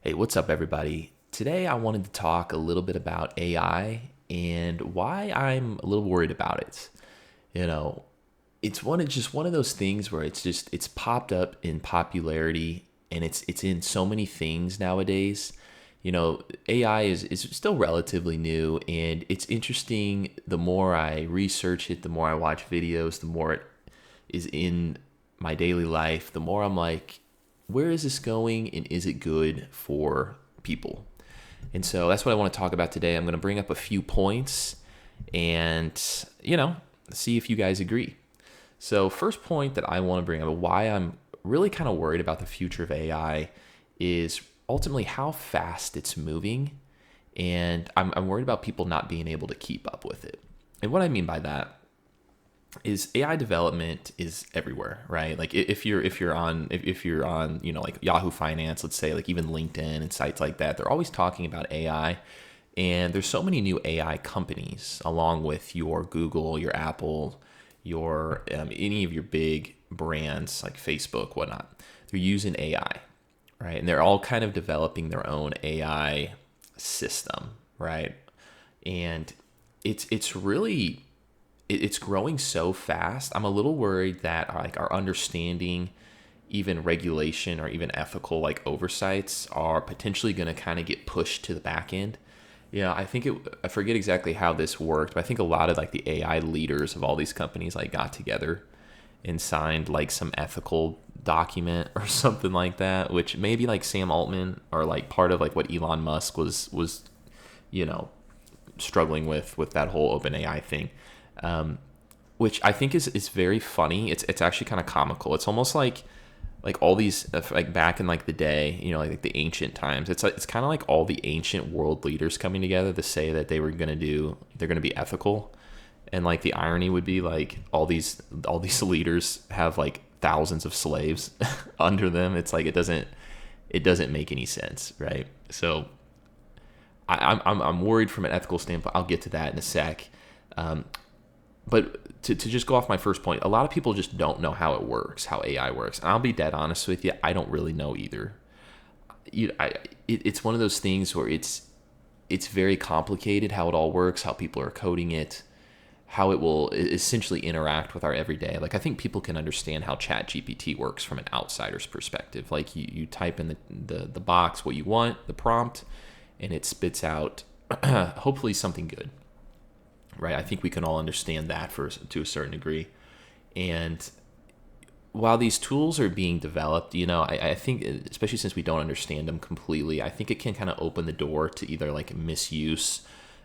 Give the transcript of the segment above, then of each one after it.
Hey, what's up, everybody? Today, I wanted to talk a little bit about AI and why I'm a little worried about it. You know, it's just one of those things where it's popped up in popularity and it's in so many things nowadays. AI is still relatively new, and it's interesting. The more I research it, the more I watch videos, the more it is in my daily life, the more I'm like, where is this going and is it good for people? And so that's what I want to talk about today. I'm going to bring up a few points and, see if you guys agree. So, first point that I want to bring up, why I'm really kind of worried about the future of AI, is ultimately how fast it's moving. And I'm worried about people not being able to keep up with it. And what I mean by that is AI development is everywhere, right? Like if you're on like Yahoo Finance, let's say, like even LinkedIn and sites like that, they're always talking about AI. And there's so many new AI companies, along with your Google, your Apple, your any of your big brands like Facebook, whatnot. They're using AI, right? And they're all kind of developing their own AI system, right? And it's really it's growing so fast. I'm a little worried that like our understanding, even regulation or even ethical like oversights, are potentially going to kind of get pushed to the back end. I forget exactly how this worked, but I think a lot of like the AI leaders of all these companies like got together and signed like some ethical document or something like that, which maybe like Sam Altman or like part of like what Elon Musk was you know struggling with that whole open AI thing, which I think is very funny. It's actually kind of comical. It's almost like all these like back in like the day, like the ancient times. It's kind of like all the ancient world leaders coming together to say that they're going to be ethical. And like the irony would be like all these leaders have like thousands of slaves under them. It's like it doesn't make any sense, right? So I'm worried from an ethical standpoint. I'll get to that in a sec. But to just go off my first point, a lot of people just don't know how it works, how AI works. And I'll be dead honest with you, I don't really know either. It's one of those things where it's very complicated how it all works, how people are coding it, how it will essentially interact with our everyday. Like I think people can understand how ChatGPT works from an outsider's perspective. Like you type in the box what you want, the prompt, and it spits out hopefully something good, right? I think we can all understand that to a certain degree. And while these tools are being developed, I think, especially since we don't understand them completely, I think it can kind of open the door to either like misuse,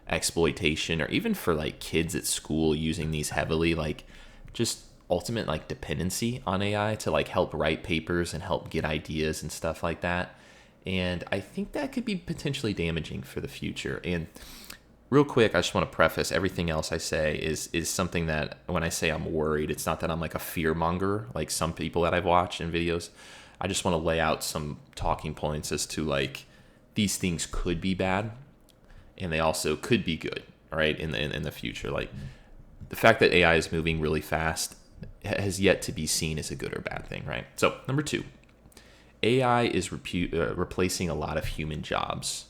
exploitation, or even for like kids at school using these heavily, like just ultimate like dependency on AI to like help write papers and help get ideas and stuff like that. And I think that could be potentially damaging for the future. And real quick, I just want to preface everything else I say is something that when I say I'm worried, it's not that I'm like a fear monger like some people that I've watched in videos. I just want to lay out some talking points as to like these things could be bad and they also could be good, right? In the future, like the fact that AI is moving really fast has yet to be seen as a good or bad thing, right? So number two, AI is replacing a lot of human jobs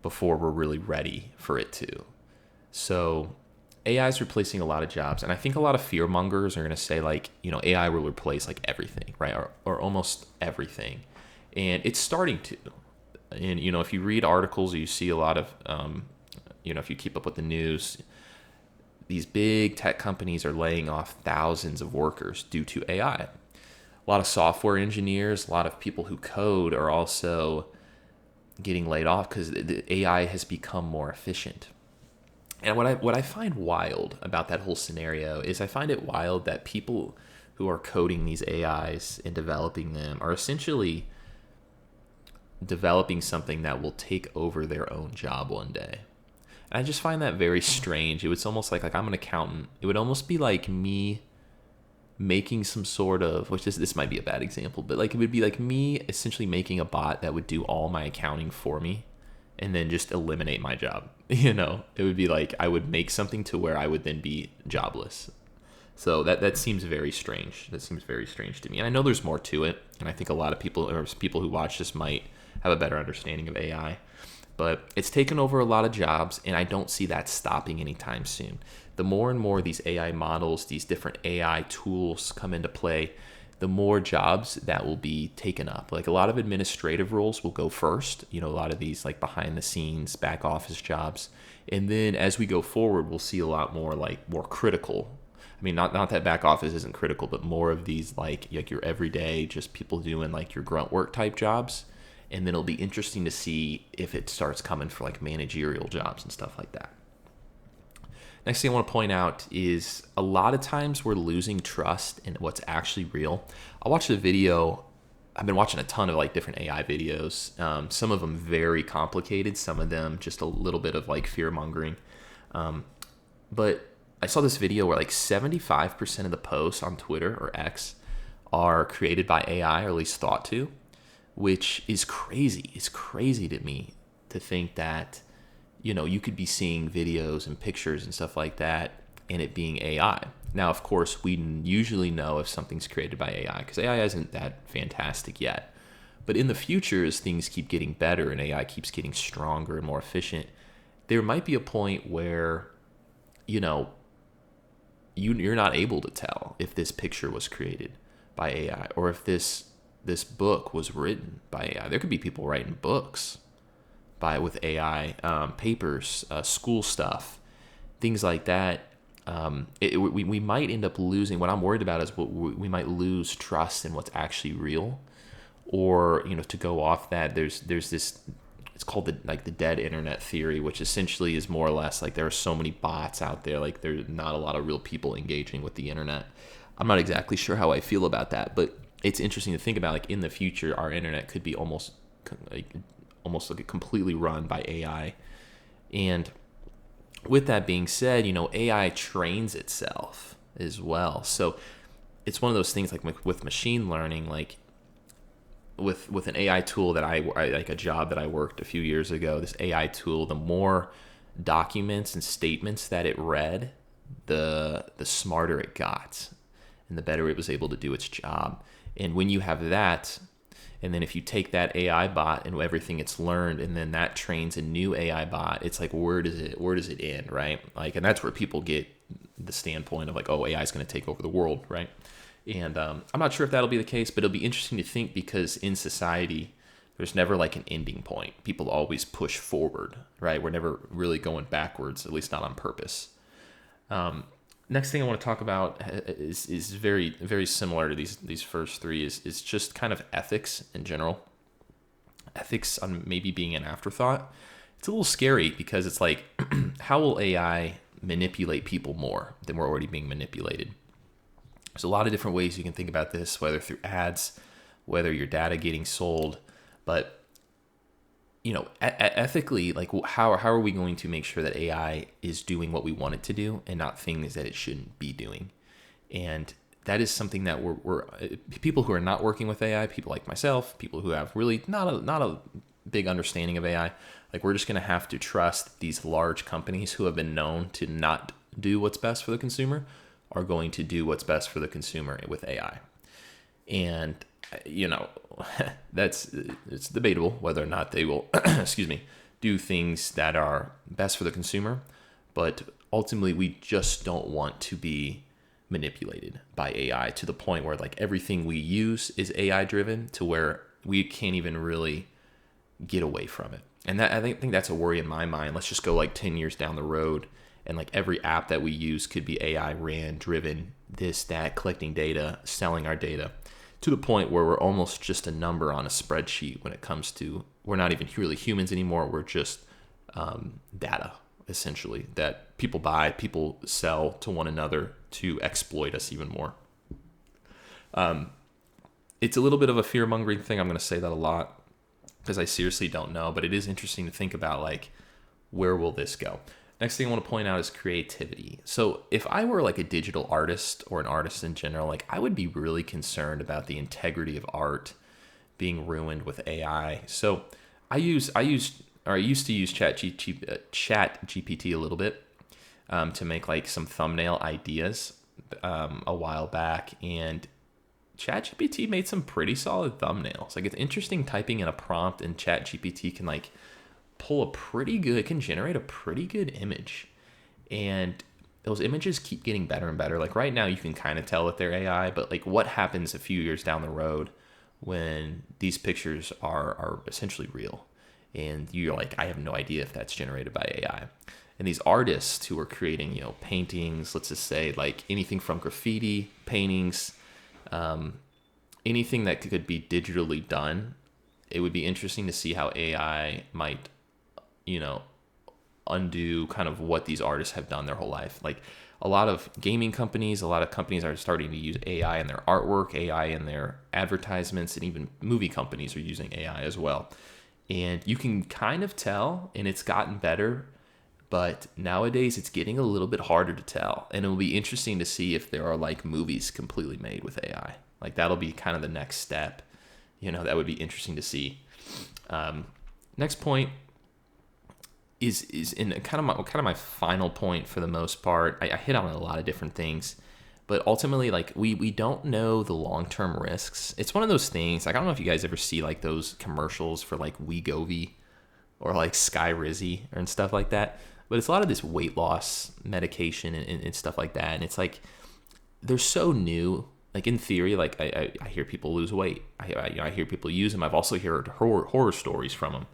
before we're really ready for it to. So AI is replacing a lot of jobs, and I think a lot of fear mongers are going to say like, AI will replace like everything, right, or almost everything, and it's starting to. And if you read articles, or you see a lot of, if you keep up with the news, these big tech companies are laying off thousands of workers due to AI. A lot of software engineers, a lot of people who code are also getting laid off because the AI has become more efficient. And what I find wild about that whole scenario is I find it wild that people who are coding these AIs and developing them are essentially developing something that will take over their own job one day. And I just find that very strange. It's almost like I'm an accountant. It would almost be like me making some sort of, which this might be a bad example, but like it would be like me essentially making a bot that would do all my accounting for me and then just eliminate my job. It would be like I would make something to where I would then be jobless. So that seems very strange. That seems very strange to me. And I know there's more to it. And I think a lot of people, or people who watch this, might have a better understanding of AI. But it's taken over a lot of jobs, and I don't see that stopping anytime soon. The more and more these AI models, these different AI tools come into play, the more jobs that will be taken up. Like a lot of administrative roles will go first, a lot of these like behind the scenes, back office jobs. And then as we go forward, we'll see a lot more like more critical. I mean, not that back office isn't critical, but more of these like your everyday, just people doing like your grunt work type jobs. And then it'll be interesting to see if it starts coming for like managerial jobs and stuff like that. Next thing I want to point out is a lot of times we're losing trust in what's actually real. I watched a video. I've been watching a ton of like different AI videos. Some of them very complicated. Some of them just a little bit of like fear mongering. But I saw this video where like 75% of the posts on Twitter or X are created by AI, or at least thought to, which is crazy. It's crazy to me to think that you could be seeing videos and pictures and stuff like that and it being AI. Now, of course, we usually know if something's created by AI because AI isn't that fantastic yet. But in the future, as things keep getting better and AI keeps getting stronger and more efficient, there might be a point where, you're not able to tell if this picture was created by AI or if this book was written by AI. There could be people writing books with AI, papers, school stuff, things like that. We might end up losing. What I'm worried about is we might lose trust in what's actually real, or to go off that. There's this. It's called the dead internet theory, which essentially is more or less like there are so many bots out there. Like there's not a lot of real people engaging with the internet. I'm not exactly sure how I feel about that, but it's interesting to think about. Like in the future, our internet could be almost like completely run by AI. And with that being said, AI trains itself as well. So it's one of those things like with machine learning, like with an AI tool that I like a job that I worked a few years ago, this AI tool, the more documents and statements that it read, the smarter it got and the better it was able to do its job. And when you have that, and then if you take that AI bot and everything it's learned, and then that trains a new AI bot, it's like, where does it end, right? Like, and that's where people get the standpoint of like, oh, AI is going to take over the world, right? And I'm not sure if that'll be the case, but it'll be interesting to think because in society, there's never like an ending point. People always push forward, right? We're never really going backwards, at least not on purpose. Next thing I want to talk about is very, very similar to these first three is just kind of ethics in general. Ethics on maybe being an afterthought. It's a little scary because it's like, how will AI manipulate people more than we're already being manipulated? There's a lot of different ways you can think about this, whether through ads, whether your data getting sold, but ethically, like how are we going to make sure that AI is doing what we want it to do and not things that it shouldn't be doing? And that is something that we're people who are not working with AI, people like myself, people who have really not a big understanding of AI, like we're just going to have to trust these large companies who have been known to not do what's best for the consumer are going to do what's best for the consumer with AI. And it's debatable whether or not they will do things that are best for the consumer, but ultimately we just don't want to be manipulated by AI to the point where like everything we use is AI driven to where we can't even really get away from it. And that I think that's a worry in my mind. Let's just go like 10 years down the road and like every app that we use could be AI ran driven, this, that, collecting data, selling our data, to the point where we're almost just a number on a spreadsheet when it comes to, we're not even really humans anymore. We're just data, essentially, that people buy, people sell to one another to exploit us even more. It's a little bit of a fear-mongering thing. I'm going to say that a lot because I seriously don't know, but it is interesting to think about, like, where will this go? Next thing I want to point out is creativity. So if I were like a digital artist or an artist in general, like I would be really concerned about the integrity of art being ruined with AI. So I used to use Chat GPT a little bit to make like some thumbnail ideas a while back, and ChatGPT made some pretty solid thumbnails. Like, it's interesting typing in a prompt, and ChatGPT can like pull a pretty good, it can generate a pretty good image. And those images keep getting better and better. Like right now you can kind of tell that they're AI, but like what happens a few years down the road when these pictures are essentially real? And you're like, I have no idea if that's generated by AI. And these artists who are creating, paintings, let's just say like anything from graffiti, paintings, anything that could be digitally done, it would be interesting to see how AI might, undo kind of what these artists have done their whole life. Like a lot of gaming companies, a lot of companies are starting to use AI in their artwork, AI in their advertisements, and even movie companies are using AI as well. And you can kind of tell, and it's gotten better, but nowadays it's getting a little bit harder to tell. And it will be interesting to see if there are like movies completely made with AI. Like that'll be kind of the next step. That would be interesting to see. Next point is in kind of my final point for the most part. I hit on a lot of different things, but ultimately, like we don't know the long-term risks. It's one of those things. Like I don't know if you guys ever see like those commercials for like Wegovy or like Skyrizi and stuff like that. But it's a lot of this weight loss medication and stuff like that. And it's like they're so new. Like in theory, like I hear people lose weight. I hear people use them. I've also heard horror stories from them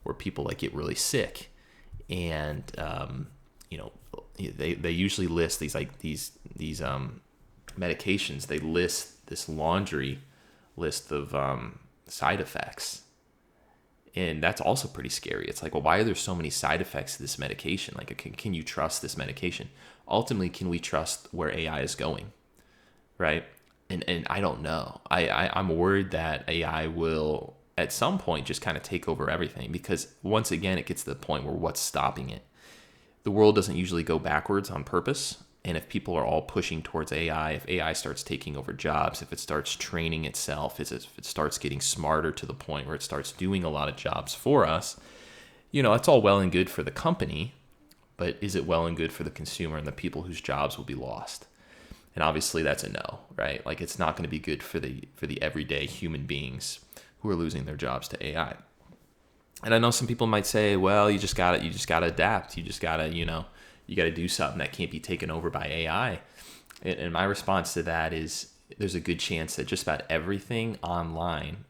where people like get really sick. And they usually list these medications. They list this laundry list of side effects, and that's also pretty scary. It's like, well, why are there so many side effects to this medication? Like, can you trust this medication? Ultimately, can we trust where AI is going, right? And I don't know. I'm worried that AI will at some point just kind of take over everything, because once again it gets to the point where what's stopping it? The world doesn't usually go backwards on purpose, and if people are all pushing towards AI, if AI starts taking over jobs, if it starts training itself, if it starts getting smarter to the point where it starts doing a lot of jobs for us, it's all well and good for the company, but is it well and good for the consumer and the people whose jobs will be lost? And obviously that's a no, right? Like it's not going to be good for the everyday human beings who are losing their jobs to AI. And I know some people might say, well, you just gotta adapt. You just gotta, you gotta do something that can't be taken over by AI. And my response to that is there's a good chance that just about everything online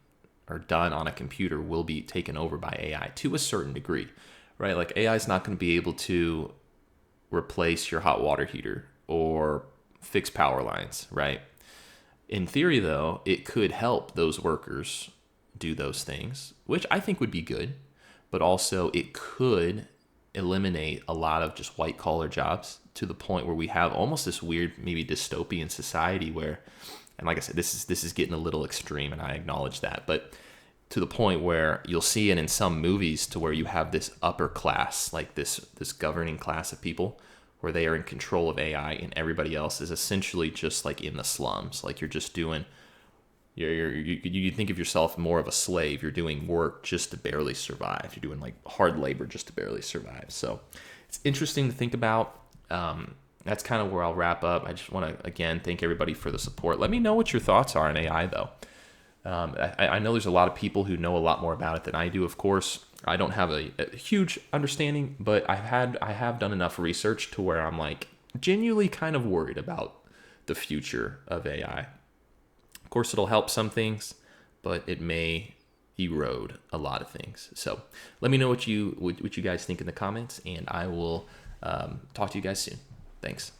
or done on a computer will be taken over by AI to a certain degree, right? Like AI is not going to be able to replace your hot water heater or fix power lines, right? In theory, though, it could help those workers do those things, which I think would be good, but also it could eliminate a lot of just white collar jobs to the point where we have almost this weird, maybe dystopian society where, and like I said, this is getting a little extreme, and I acknowledge that, but to the point where you'll see it in some movies to where you have this upper class, like this governing class of people where they are in control of AI and everybody else is essentially just like in the slums. Like you're just doing, you think of yourself more of a slave. You're doing work just to barely survive. You're doing like hard labor just to barely survive. So it's interesting to think about. That's kind of where I'll wrap up. I just want to, again, thank everybody for the support. Let me know what your thoughts are on AI, though. I know there's a lot of people who know a lot more about it than I do, of course. I don't have a huge understanding, but I have done enough research to where I'm like genuinely kind of worried about the future of AI. Of course, it'll help some things, but it may erode a lot of things. So let me know what you guys think in the comments, and I will talk to you guys soon. Thanks.